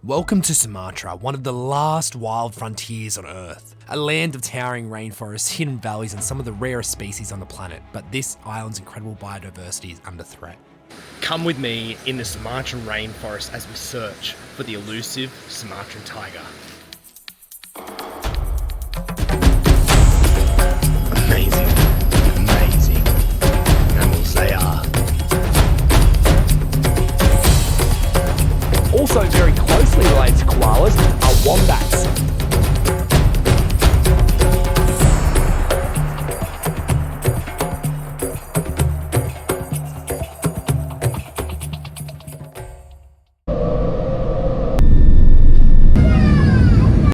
Welcome to Sumatra, one of the last wild frontiers on Earth. A land of towering rainforests, hidden valleys and some of the rarest species on the planet, but this island's incredible biodiversity is under threat. Come with me in the Sumatran rainforest as we search for the elusive Sumatran tiger. Amazing mammals they are. Also very closely related to koalas are wombats.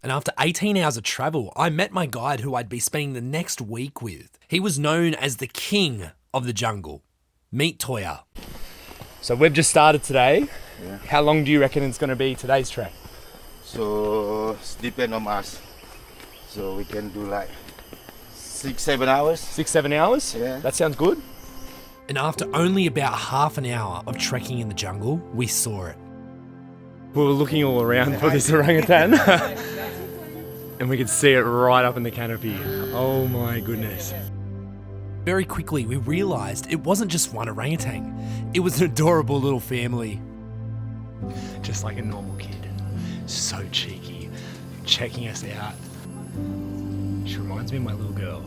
And after 18 hours of travel, I met my guide who I'd be spending the next week with. He was known as the king of the jungle. Meet Toya. So we've just started today. Yeah. How long do you reckon it's going to be today's trek? So it's depend on us. So we can do like 6-7 hours. 6-7 hours? Yeah. That sounds good. And after only about half an hour of trekking in the jungle, we saw it. We were looking all around for this orangutan and we could see it right up in the canopy. Oh my goodness. Very quickly, we realised it wasn't just one orangutan. It was an adorable little family. Just like a normal kid. So cheeky. Checking us out. She reminds me of my little girl.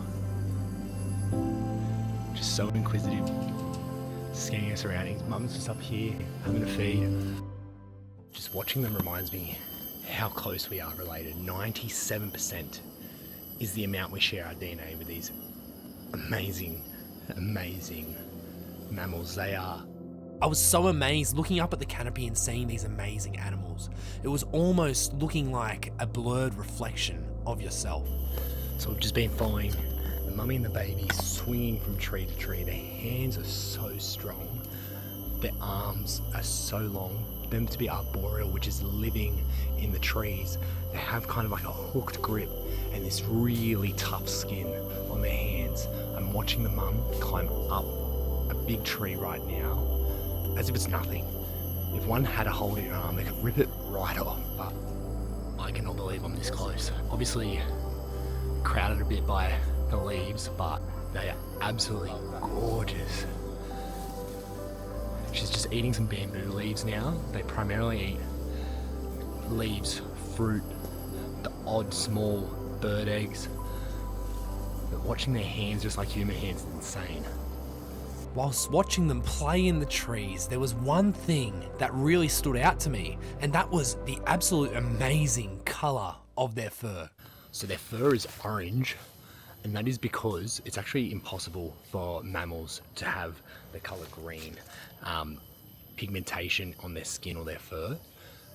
Just so inquisitive. Scanning her surroundings. Mum's just up here having a feed. Just watching them reminds me how close we are related. 97% is the amount we share our DNA with these amazing mammals they are. I was so amazed looking up at the canopy and seeing these amazing animals. It was almost looking like a blurred reflection of yourself. So we've just been following the mummy and the baby swinging from tree to tree. Their hands are so strong. Their arms are so long. Them to be arboreal, which is living in the trees. They have kind of like a hooked grip and this really tough skin on their hands. I'm watching the mum climb up a big tree right now as if it's nothing. If one had a hold in an arm, they could rip it right off, but I cannot believe I'm this close. Obviously crowded a bit by the leaves, but they are absolutely gorgeous. She's just eating some bamboo leaves now. They primarily eat leaves, fruit, the odd small bird eggs. But watching their hands just like human hands is insane. Whilst watching them play in the trees, there was one thing that really stood out to me, and that was the absolute amazing colour of their fur. So their fur is orange, and that is because it's actually impossible for mammals to have the colour green pigmentation on their skin or their fur,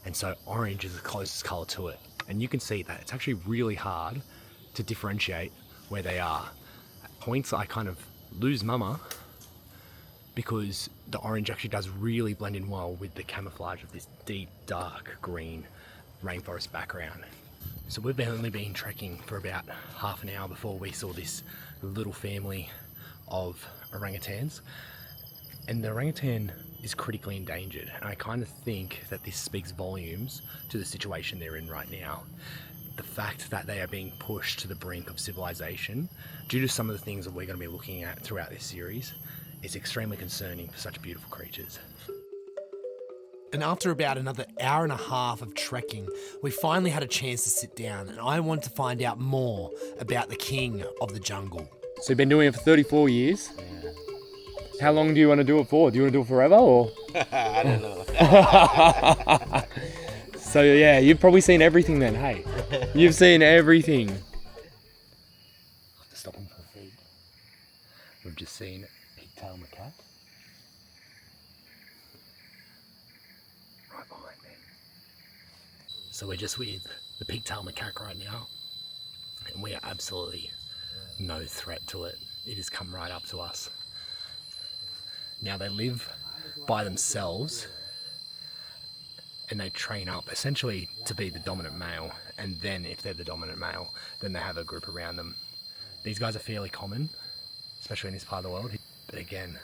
and so orange is the closest colour to it. And you can see that it's actually really hard to differentiate where they are. At points I kind of lose mama because the orange actually does really blend in well with the camouflage of this deep dark green rainforest background. So we've only been trekking for about half an hour before we saw this little family of orangutans. And the orangutan is critically endangered. And I kind of think that this speaks volumes to the situation they're in right now. The fact that they are being pushed to the brink of civilization due to some of the things that we're going to be looking at throughout this series is extremely concerning for such beautiful creatures. And after about another hour and a half of trekking, we finally had a chance to sit down, and I wanted to find out more about the king of the jungle. So you've been doing it for 34 years? Yeah. How long do you want to do it for? Do you want to do it forever or? I don't know. So yeah, you've probably seen everything then, hey? You've seen everything. I'll have to stop him for a feed. We've just seen pigtail macaque. Right behind me. So we're just with the pigtail macaque right now, and we are absolutely no threat to it. It has come right up to us. Now they live by themselves and they train up essentially to be the dominant male, and then if they're the dominant male, then they have a group around them. These guys are fairly common, especially in this part of the world, but again,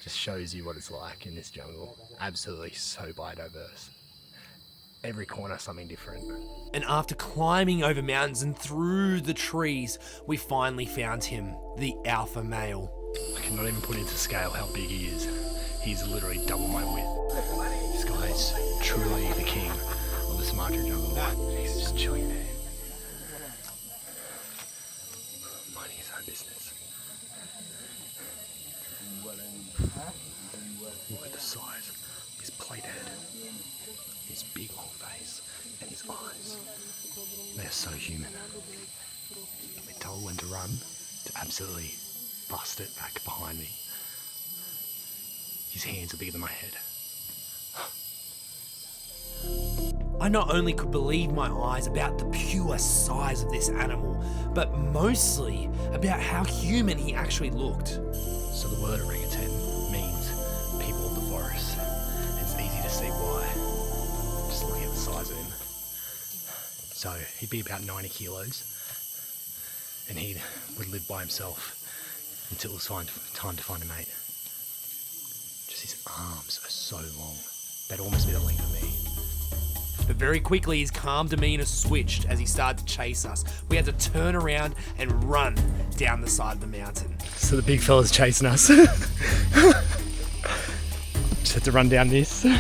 just shows you what it's like in this jungle. Absolutely so biodiverse. every corner something different. And after climbing over mountains and through the trees, we finally found him, the alpha male. I cannot even put into scale how big he is. He's literally double my width. This guy is truly the king of the Sumatran jungle. He's just chilling there, minding his own business. Look at the size of his plate head, his big old face, and his eyes. They're so human. You can tell when to run to absolutely bust it back behind me. His hands are bigger than my head. I not only could believe my eyes about the pure size of this animal, but mostly about how human he actually looked. So the word orangutan means people of the forest. It's easy to see why, just looking at the size of him. So he'd be about 90 kilos, and he would live by himself until it was time to find a mate. Just his arms are so long, they'd almost be the length of me. But very quickly his calm demeanour switched as he started to chase us. We had to turn around and run down the side of the mountain. So the big fella's chasing us. Just had to run down this. And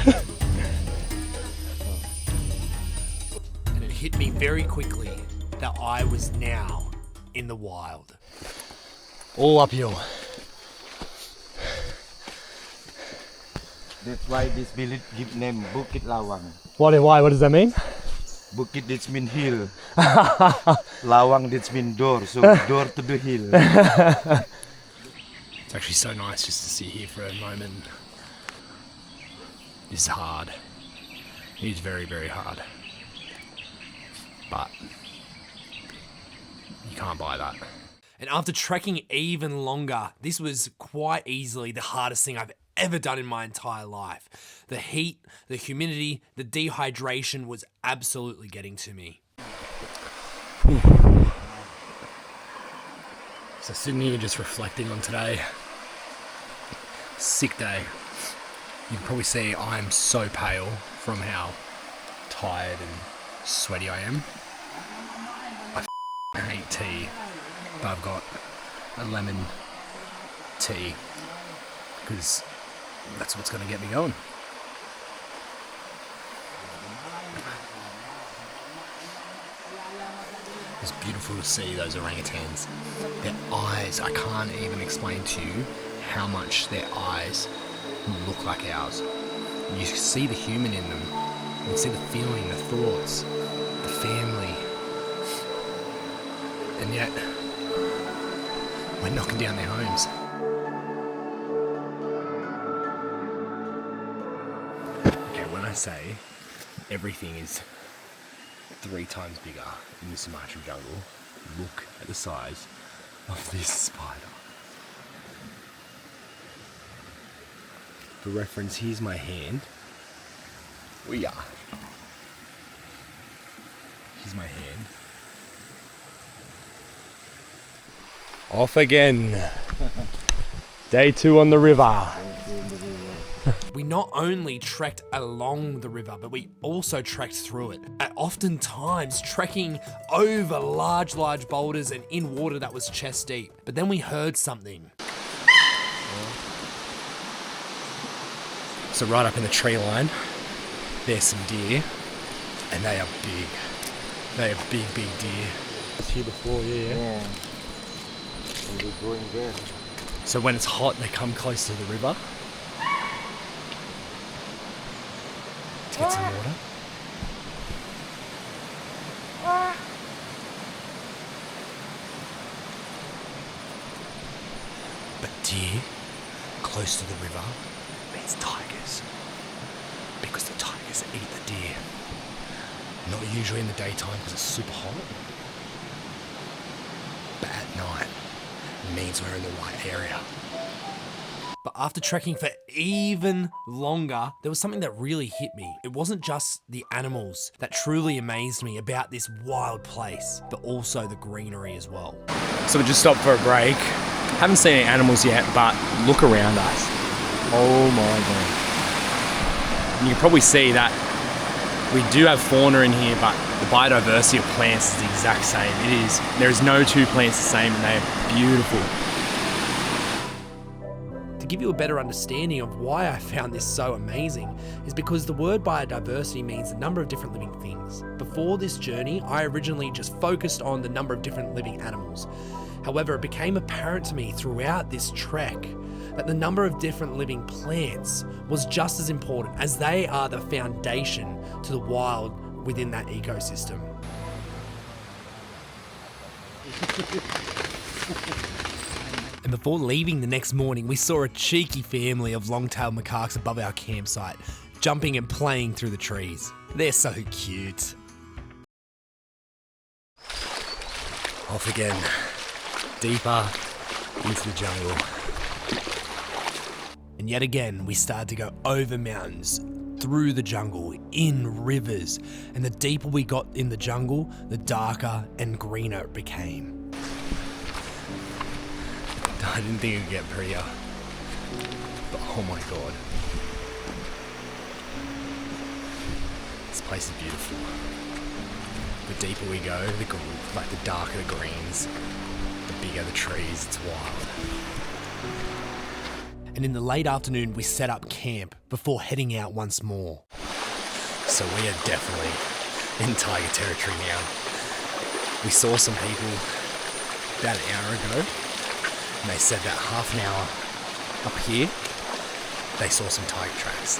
it hit me very quickly that I was now in the wild. All uphill. That's why this village give name Bukit Lawang. Why? What does that mean? Bukit this mean hill. Lawang this mean door. So door to the hill. It's actually so nice just to sit here for a moment. It's hard. It's very, very hard. But you can't buy that. And after trekking even longer, this was quite easily the hardest thing I've ever done in my entire life. The heat, the humidity, the dehydration was absolutely getting to me. So sitting here just reflecting on today. Sick day. You can probably see I'm so pale from how tired and sweaty I am. I hate tea, but I've got a lemon tea because that's what's going to get me going. It's beautiful to see those orangutans. Their eyes, I can't even explain to you how much their eyes look like ours. You see the human in them. You see the feeling, the thoughts, the family. And yet, we're knocking down their homes. Okay, when I say everything is 3 times bigger in the Sumatran jungle, look at the size of this spider. For reference, here's my hand. Here's my hand. Off again. Day 2 on the river. We not only trekked along the river, but we also trekked through it. And oftentimes trekking over large boulders and in water that was chest deep. But then we heard something. So right up in the tree line, there's some deer, and they are big. They are big deer. I was here before, yeah. And we're going there. So when it's hot, they come close to the river to get some water. But deer close to the river means tigers, because the tigers eat the deer. Not usually in the daytime because it's super hot, but at night it means we're in the right area. But after trekking for even longer, there was something that really hit me. It wasn't just the animals that truly amazed me about this wild place, but also the greenery as well. So we just stopped for a break. Haven't seen any animals yet, but look around us. Oh my god. And you can probably see that We do have fauna in here, but the biodiversity of plants is the exact same. There is no two plants the same, and they are beautiful. To give you a better understanding of why I found this so amazing is because the word biodiversity means a number of different living things. Before this journey, I originally just focused on the number of different living animals. However, it became apparent to me throughout this trek that the number of different living plants was just as important, as they are the foundation to the wild within that ecosystem. And before leaving the next morning, we saw a cheeky family of long-tailed macaques above our campsite, jumping and playing through the trees. They're so cute. Off again, deeper into the jungle. And yet again, we started to go over mountains, through the jungle, in rivers, and the deeper we got in the jungle, the darker and greener it became. I didn't think it would get prettier, but oh my god. This place is beautiful. The deeper we go, the darker the greens, the bigger the trees, it's wild. And in the late afternoon, we set up camp before heading out once more. So we are definitely in tiger territory now. We saw some people about an hour ago, and they said that half an hour up here, they saw some tiger tracks.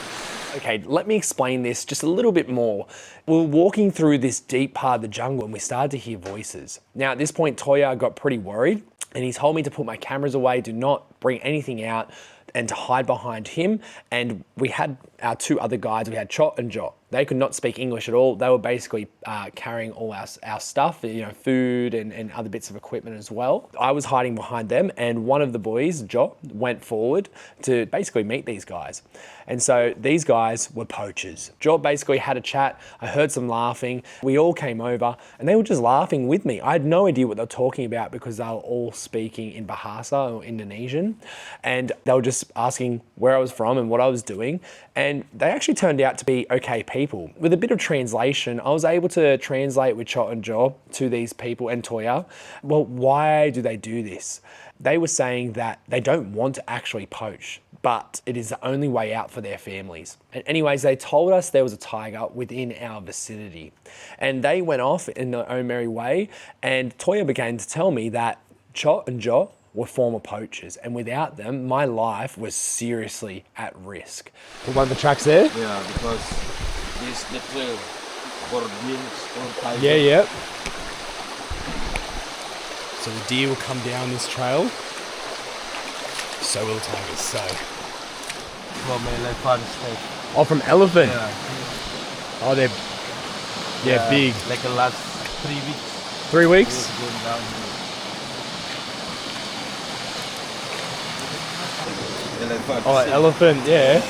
Okay, let me explain this just a little bit more. We were walking through this deep part of the jungle and we started to hear voices. Now at this point, Toya got pretty worried and he told me to put my cameras away, do not bring anything out, and to hide behind him. And we had our two other guides, we had Chot and Jot. They could not speak English at all. They were basically carrying all our stuff, food and other bits of equipment as well. I was hiding behind them, and one of the boys, Jot, went forward to basically meet these guys. And so these guys were poachers. Jot basically had a chat. I heard some laughing. We all came over and they were just laughing with me. I had no idea what they were talking about because they were all speaking in Bahasa or Indonesian. And they were just asking where I was from and what I was doing. And they actually turned out to be okay people. With a bit of translation, I was able to translate with Chot and Jo to these people and Toya. Well, why do they do this? They were saying that they don't want to actually poach, but it is the only way out for their families. And anyways, they told us there was a tiger within our vicinity. And they went off in their own merry way. And Toya began to tell me that Chot and Jo were former poachers, and without them, my life was seriously at risk. One of the tracks there? Yeah, because this the trail for beings or tiger. Yeah. So the deer will come down this trail. So will the tigers. So. From elephant state. Oh, from elephant. Yeah. Oh, they're big. Like the last 3 weeks. 3 weeks. It's going down here. Elephant. Oh, elephant. Yeah.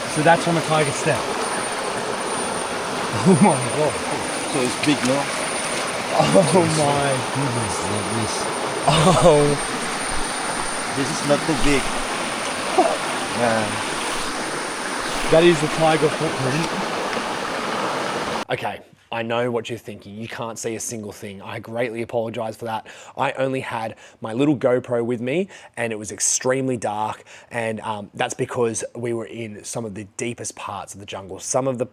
So that's from a tiger step. Oh my god. So it's big, no? Oh my goodness. Like this. Oh. This is not too big. Yeah. That is the tiger footprint. Okay, I know what you're thinking. You can't see a single thing. I greatly apologize for that. I only had my little GoPro with me and it was extremely dark, and that's because we were in some of the deepest parts of the jungle, some of the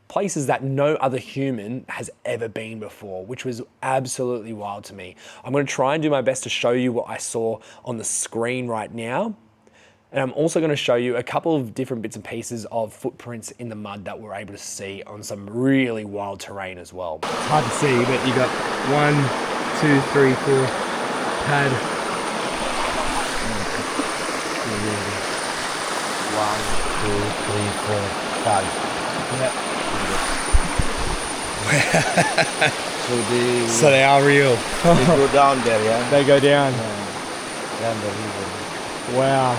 places that no other human has ever been before, which was absolutely wild to me. I'm going to try and do my best to show you what I saw on the screen right now. And I'm also going to show you a couple of different bits and pieces of footprints in the mud that we're able to see on some really wild terrain as well. It's hard to see, but you got 1, 2, 3, 4 pad. 1, 2, 3, 4, 5. Yep. So So they are real. they go down there, yeah? They go down. Down the river. Wow.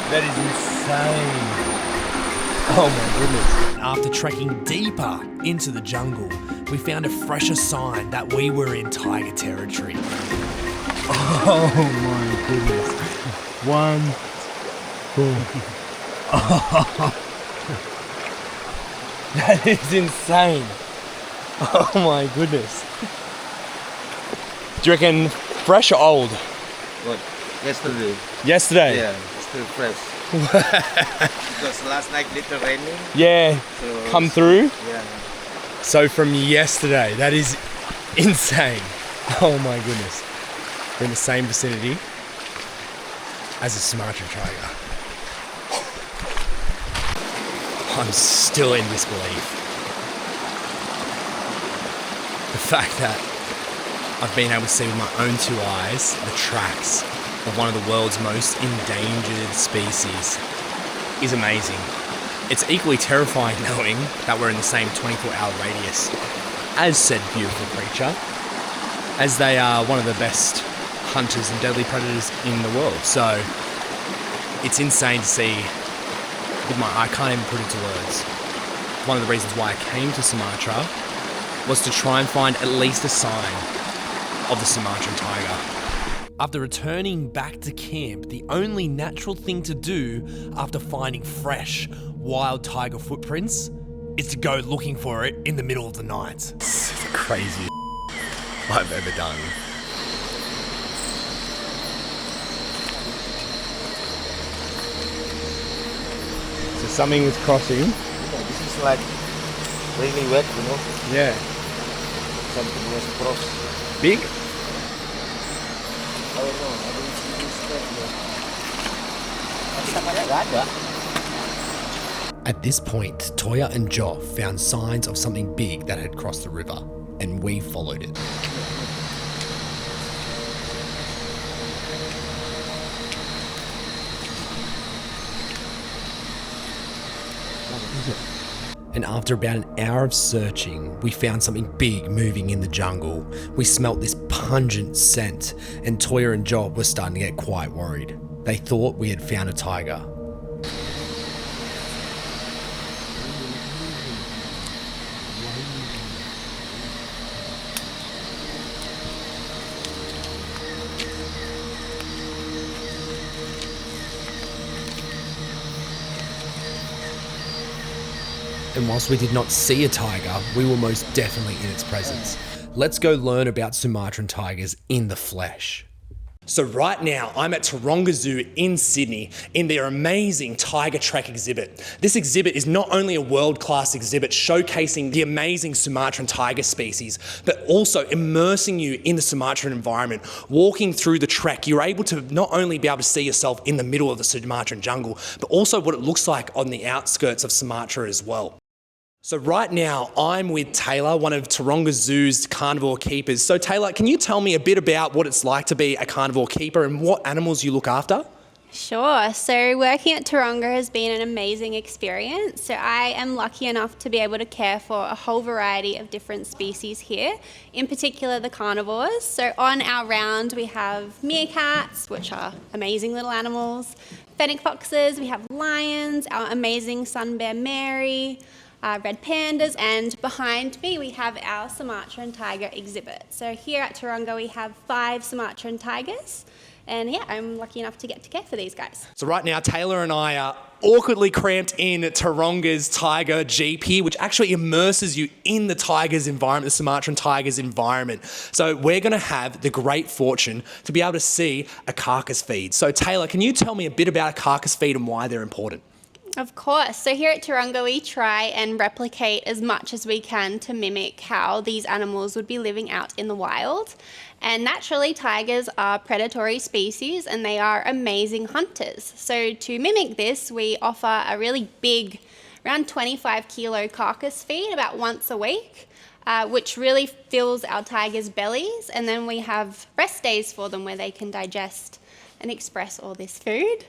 That is insane. Oh my goodness. After trekking deeper into the jungle, we found a fresher sign that we were in tiger territory. Oh my goodness. One. That is insane. Oh my goodness. Do you reckon fresh or old? What? Yesterday. Yesterday? Yeah, still fresh. Because last night little raining. Yeah. So Come through? Yeah. So from yesterday, that is insane. Oh my goodness. We're in the same vicinity as a Sumatran tiger. I'm still in disbelief. The fact that I've been able to see with my own two eyes the tracks of one of the world's most endangered species is amazing. It's equally terrifying knowing that we're in the same 24-hour radius as said beautiful creature, as they are one of the best hunters and deadly predators in the world. So it's insane to see with my eye. I can't even put it into words. One of the reasons why I came to Sumatra was to try and find at least a sign of the Sumatran tiger. After returning back to camp, the only natural thing to do after finding fresh, wild tiger footprints is to go looking for it in the middle of the night. It's the craziest I've ever done. So something was crossing. This is like really wet, you know. Yeah. Something was crossed. Big? I don't know. I don't see this yet. At this point, Toya and Joff found signs of something big that had crossed the river, and we followed it. And after about an hour of searching, we found something big moving in the jungle. We smelt this pungent scent, and Toya and Job were starting to get quite worried. They thought we had found a tiger. And whilst we did not see a tiger, we were most definitely in its presence. Let's go learn about Sumatran tigers in the flesh. So right now, I'm at Taronga Zoo in Sydney in their amazing Tiger Track exhibit. This exhibit is not only a world-class exhibit showcasing the amazing Sumatran tiger species, but also immersing you in the Sumatran environment. Walking through the trek, you're able to not only be able to see yourself in the middle of the Sumatran jungle, but also what it looks like on the outskirts of Sumatra as well. So right now, I'm with Taylor, one of Taronga Zoo's carnivore keepers. So Taylor, can you tell me a bit about what it's like to be a carnivore keeper and what animals you look after? Sure. So working at Taronga has been an amazing experience. So I am lucky enough to be able to care for a whole variety of different species here, in particular the carnivores. So on our round, we have meerkats, which are amazing little animals, fennec foxes, we have lions, our amazing sun bear Mary, red pandas, and behind me we have our Sumatran tiger exhibit. So here at Taronga we have 5 Sumatran tigers, and yeah, I'm lucky enough to get to care for these guys. So right now, Taylor and I are awkwardly cramped in Taronga's tiger jeep here, which actually immerses you in the tiger's environment, the Sumatran tiger's environment. So we're going to have the great fortune to be able to see a carcass feed. So Taylor, can you tell me a bit about a carcass feed and why they're important? Of course. So here at Taronga we try and replicate as much as we can to mimic how these animals would be living out in the wild. And naturally, tigers are predatory species and they are amazing hunters. So to mimic this, we offer a really big, around 25 kilo carcass feed about once a week, which really fills our tigers' bellies. And then we have rest days for them where they can digest and express all this food.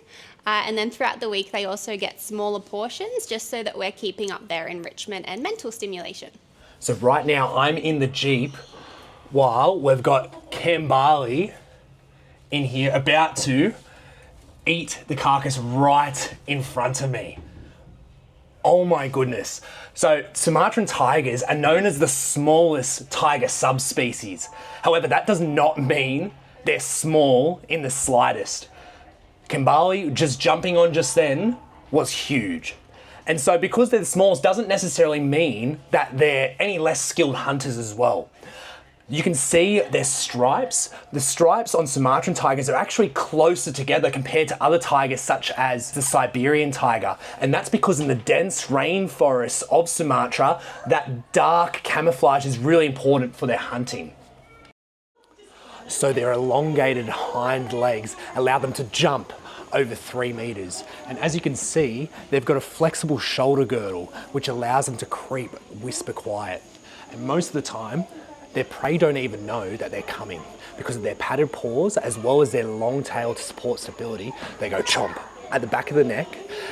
And then throughout the week, they also get smaller portions just so that we're keeping up their enrichment and mental stimulation. So right now I'm in the jeep while we've got Kambali in here about to eat the carcass right in front of me. Oh my goodness. So Sumatran tigers are known as the smallest tiger subspecies. However, that does not mean they're small in the slightest. Kambali, just jumping on just then, was huge. And so because they're the smallest doesn't necessarily mean that they're any less skilled hunters as well. You can see their stripes. The stripes on Sumatran tigers are actually closer together compared to other tigers such as the Siberian tiger. And that's because in the dense rainforests of Sumatra, that dark camouflage is really important for their hunting. So their elongated hind legs allow them to jump over 3 meters. And as you can see, they've got a flexible shoulder girdle, which allows them to creep whisper quiet. And most of the time, their prey don't even know that they're coming because of their padded paws as well as their long tail to support stability. They go chomp at the back of the neck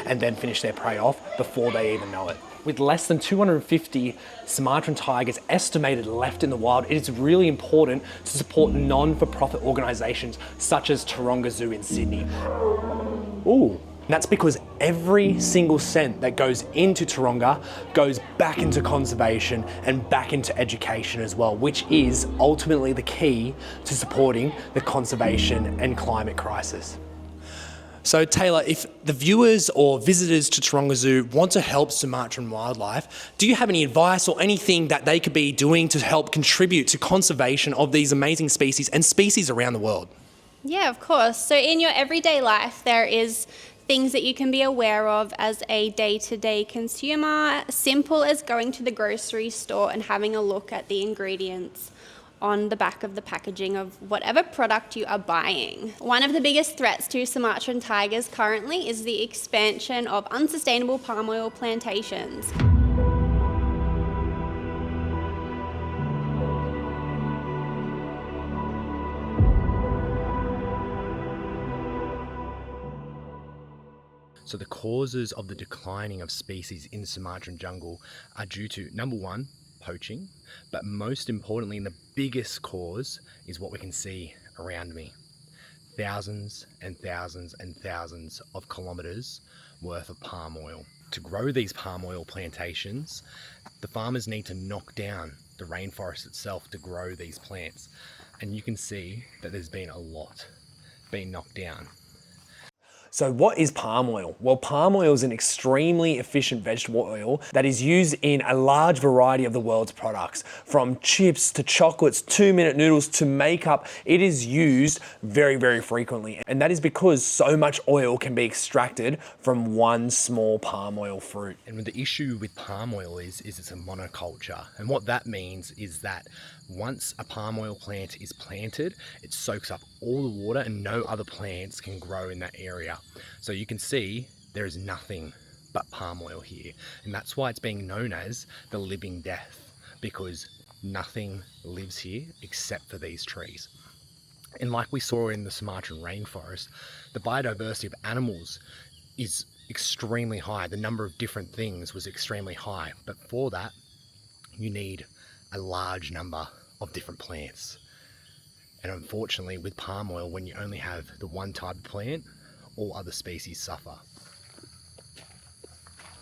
and then finish their prey off before they even know it. With less than 250 Sumatran tigers estimated left in the wild, it is really important to support non-for-profit organisations such as Taronga Zoo in Sydney. Ooh. And that's because every single cent that goes into Taronga goes back into conservation and back into education as well, which is ultimately the key to supporting the conservation and climate crisis. So Taylor, if the viewers or visitors to Taronga Zoo want to help Sumatran wildlife, do you have any advice or anything that they could be doing to help contribute to conservation of these amazing species and species around the world? Yeah, of course. So in your everyday life, there is things that you can be aware of as a day-to-day consumer, simple as going to the grocery store and having a look at the ingredients on the back of the packaging of whatever product you are buying. One of the biggest threats to Sumatran tigers currently is the expansion of unsustainable palm oil plantations. So the causes of the declining of species in the Sumatran jungle are due to, number one, poaching, but most importantly, and the biggest cause is what we can see around me. Thousands and thousands and thousands of kilometres worth of palm oil. To grow these palm oil plantations, the farmers need to knock down the rainforest itself to grow these plants. And you can see that there's been a lot being knocked down. So what is palm oil? Well, palm oil is an extremely efficient vegetable oil that is used in a large variety of the world's products, from chips to chocolates, 2-minute noodles to makeup. It is used very, very frequently. And that is because so much oil can be extracted from one small palm oil fruit. And the issue with palm oil is it's a monoculture. And what that means is that once a palm oil plant is planted, it soaks up all the water and no other plants can grow in that area. So you can see there is nothing but palm oil here. And that's why it's being known as the living death, because nothing lives here except for these trees. And like we saw in the Sumatran rainforest, the biodiversity of animals is extremely high. The number of different things was extremely high. But for that, you need a large number of different plants. And unfortunately with palm oil, when you only have the one type of plant, all other species suffer.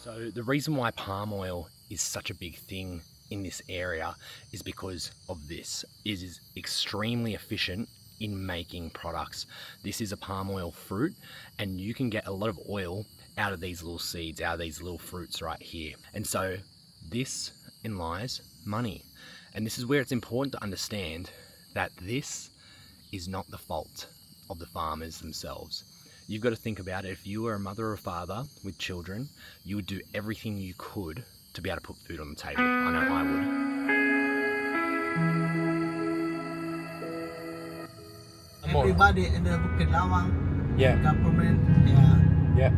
So the reason why palm oil is such a big thing in this area is because of this. It is extremely efficient in making products. This is a palm oil fruit and you can get a lot of oil out of these little seeds, out of these little fruits right here. And so this in lies money. And this is where it's important to understand that this is not the fault of the farmers themselves. You've got to think about it. If you were a mother or a father with children, you would do everything you could to be able to put food on the table. I know I would. Everybody in the Bukit Lawang, Yeah. government, Yeah.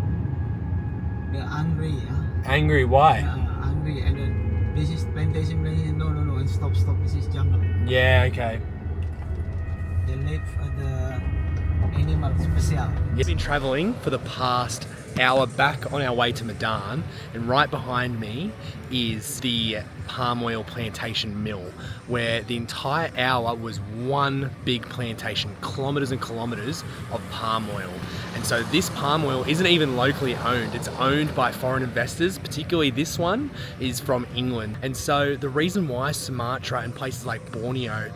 they're angry. Angry, why? Angry, and then this is plantation. No, and stop. This is jungle. Yeah, okay. They live the animal special. We've been travelling for the past hour back on our way to Medan, and right behind me is the palm oil plantation mill, where the entire hour was one big plantation, kilometres and kilometres of palm oil. And so this palm oil isn't even locally owned, it's owned by foreign investors, particularly this one is from England. And so the reason why Sumatra and places like Borneo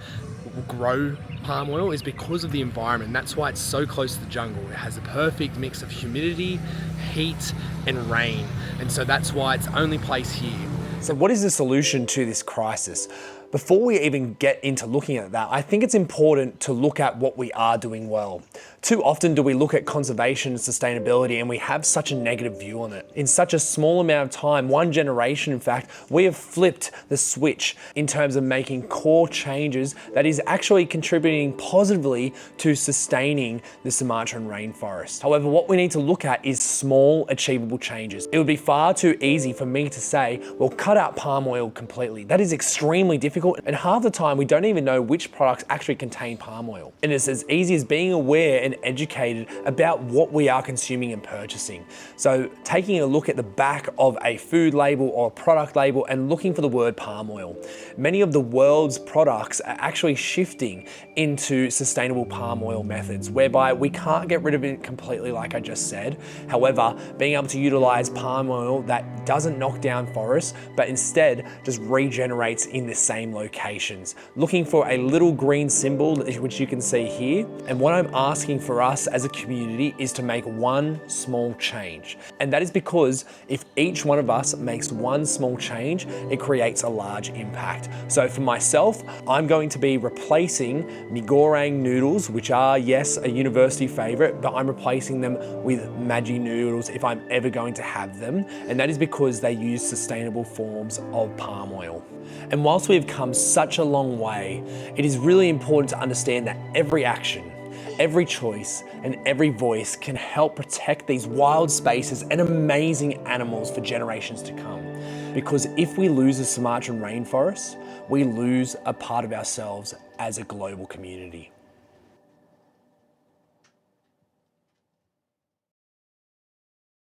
grow palm oil is because of the environment. That's why it's so close to the jungle. It has a perfect mix of humidity, heat, and rain. And so that's why it's the only place here. So what is the solution to this crisis? Before we even get into looking at that, I think it's important to look at what we are doing well. Too often do we look at conservation and sustainability and we have such a negative view on it. In such a small amount of time, one generation in fact, we have flipped the switch in terms of making core changes that is actually contributing positively to sustaining the Sumatran rainforest. However, what we need to look at is small, achievable changes. It would be far too easy for me to say, well, cut out palm oil completely. That is extremely difficult, and half the time we don't even know which products actually contain palm oil. And it's as easy as being aware and educated about what we are consuming and purchasing. So taking a look at the back of a food label or a product label and looking for the word palm oil. Many of the world's products are actually shifting into sustainable palm oil methods, whereby we can't get rid of it completely like I just said. However, being able to utilize palm oil that doesn't knock down forests, but instead just regenerates in the same locations. Looking for a little green symbol, which you can see here. And what I'm asking for us as a community is to make one small change. And that is because if each one of us makes one small change, it creates a large impact. So for myself, I'm going to be replacing my goreng noodles, which are, yes, a university favorite, but I'm replacing them with Maggi noodles if I'm ever going to have them. And that is because they use sustainable forms of palm oil. And whilst we've come such a long way, it is really important to understand that every action, every choice, and every voice can help protect these wild spaces and amazing animals for generations to come. Because if we lose the Sumatran rainforest, we lose a part of ourselves as a global community.